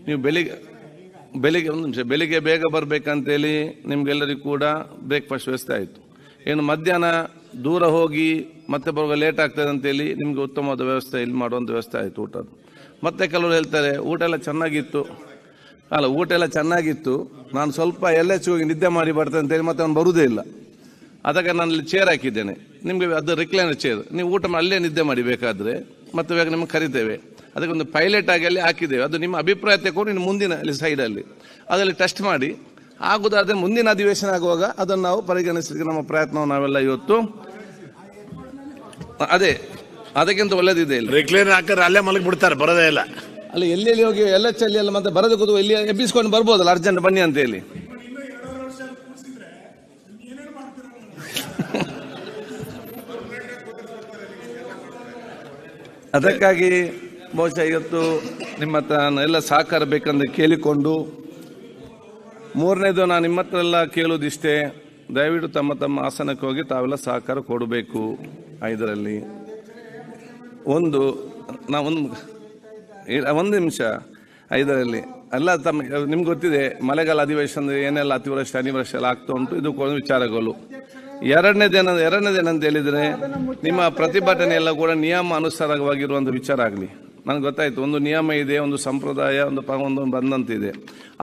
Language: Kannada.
ನೀವು ಬೆಳಿಗ್ಗೆ ಒಂದು ನಿಮಿಷ, ಬೆಳಿಗ್ಗೆ ಬೇಗ ಬರಬೇಕಂತೇಳಿ ನಿಮ್ಗೆಲ್ಲರಿಗೂ ಕೂಡ ಬ್ರೇಕ್ಫಾಸ್ಟ್ ವ್ಯವಸ್ಥೆ ಆಯಿತು. ಏನು ಮಧ್ಯಾಹ್ನ ದೂರ ಹೋಗಿ ಮತ್ತೆ ಬರುವಾಗ ಲೇಟ್ ಆಗ್ತದೆ ಅಂತೇಳಿ ನಿಮಗೆ ಉತ್ತಮವಾದ ವ್ಯವಸ್ಥೆ ಇಲ್ಲಿ ಮಾಡುವಂಥ ವ್ಯವಸ್ಥೆ ಆಯಿತು ಊಟದ್ದು. ಮತ್ತೆ ಕೆಲವರು ಹೇಳ್ತಾರೆ ಊಟ ಎಲ್ಲ ಚೆನ್ನಾಗಿತ್ತು, ನಾನು ಸ್ವಲ್ಪ LH ಹೋಗಿ ನಿದ್ದೆ ಮಾಡಿ ಬರ್ತೇನೆ ಅಂತೇಳಿ ಮತ್ತೆ ಅವ್ನು ಬರುವುದೇ ಇಲ್ಲ. ಅದಕ್ಕೆ ನಾನು ಇಲ್ಲಿ ಚೇರ್ ಹಾಕಿದ್ದೇನೆ ನಿಮಗೆ, ಅದು ರಿಕ್ಲೈನರ್ ಚೇರ್. ನೀವು ಊಟ ಅಲ್ಲೇ ನಿದ್ದೆ ಮಾಡಿ ಬೇಕಾದರೆ, ಮತ್ತೆ ಬೇಗ ನಿಮಗೆ ಕರಿತೇವೆ. ಅದಕ್ಕೆ ಒಂದು ಪೈಲಟ್ ಆಗಿ ಅಲ್ಲಿ ಹಾಕಿದ್ದೇವೆ. ಅದು ನಿಮ್ಮ ಅಭಿಪ್ರಾಯ ತಗೊಂಡು ಇನ್ನು ಮುಂದಿನ ಅಲ್ಲಿ ಸೈಡಲ್ಲಿ ಅದರಲ್ಲಿ ಟೆಸ್ಟ್ ಮಾಡಿ ಆಗುದಾದ್ರೆ ಮುಂದಿನ ಅಧಿವೇಶನ ಆಗುವಾಗ ಅದನ್ನು ನಾವು ಪರಿಗಣಿಸಲಿಕ್ಕೆ ನಮ್ಮ ಪ್ರಯತ್ನವನ್ನು ನಾವೆಲ್ಲ ಇವತ್ತು ಅದಕ್ಕಿಂತ ಒಳ್ಳೇದಿದೆ. ಇಲ್ಲಿ ರಿಕ್ಲೈನರ್ ಹಾಕಿದ್ರೆ ಅಲ್ಲೇ ಮಲಗಿ ಬಿಡ್ತಾರೆ, ಬರೋದೇ ಇಲ್ಲ. ಅಲ್ಲಿ ಎಲ್ಲಿ ಹೋಗಿ LH ಅಲ್ಲಿ ಎಲ್ಲ ಮತ್ತೆ ಬರೋದು ಕೂತು ಇಲ್ಲಿ ಎಬ್ಬಿಸ್ಕೊಂಡು ಬರ್ಬೋದಲ್ಲ, ಅರ್ಜೆಂಟ್ ಬನ್ನಿ ಅಂತ ಹೇಳಿ. ಅದಕ್ಕಾಗಿ ಬಹುಶಃ ಇವತ್ತು ನಿಮ್ಮ ಹತ್ರ ಎಲ್ಲ ಸಹಕಾರ ಬೇಕಂದ್ರೆ ಕೇಳಿಕೊಂಡು, ಮೂರನೇದು ನಾನು ನಿಮ್ಮ ಹತ್ರ ಎಲ್ಲ ಕೇಳೋದಿಷ್ಟೇ, ದಯವಿಟ್ಟು ತಮ್ಮ ಆಸನಕ್ಕೆ ಹೋಗಿ ತಾವೆಲ್ಲ ಸಹಕಾರ ಕೊಡಬೇಕು. ಇದರಲ್ಲಿ ಒಂದು ನಿಮಿಷ, ಇದರಲ್ಲಿ ಎಲ್ಲ ನಿಮ್ಗೆ ಗೊತ್ತಿದೆ ಮಳೆಗಾಲ ಅಧಿವೇಶನ ಏನೆಲ್ಲ ಅತಿವೃಷ್ಟಿ ಅನಿವೃಷ್ಟಿ ಎಲ್ಲ ಆಗ್ತಾ ಉಂಟು. ಇದು ವಿಚಾರಗಳು. ಎರಡನೇದೇನಂತ ಹೇಳಿದರೆ, ನಿಮ್ಮ ಪ್ರತಿಭಟನೆ ಎಲ್ಲ ಕೂಡ ನಿಯಮ ಅನುಸಾರವಾಗಿರುವಂಥ ವಿಚಾರ ಆಗಲಿ. ನನಗೆ ಗೊತ್ತಾಯ್ತು, ಒಂದು ನಿಯಮ ಇದೆ, ಒಂದು ಸಂಪ್ರದಾಯ, ಒಂದು ಬಂದಂತಿದೆ.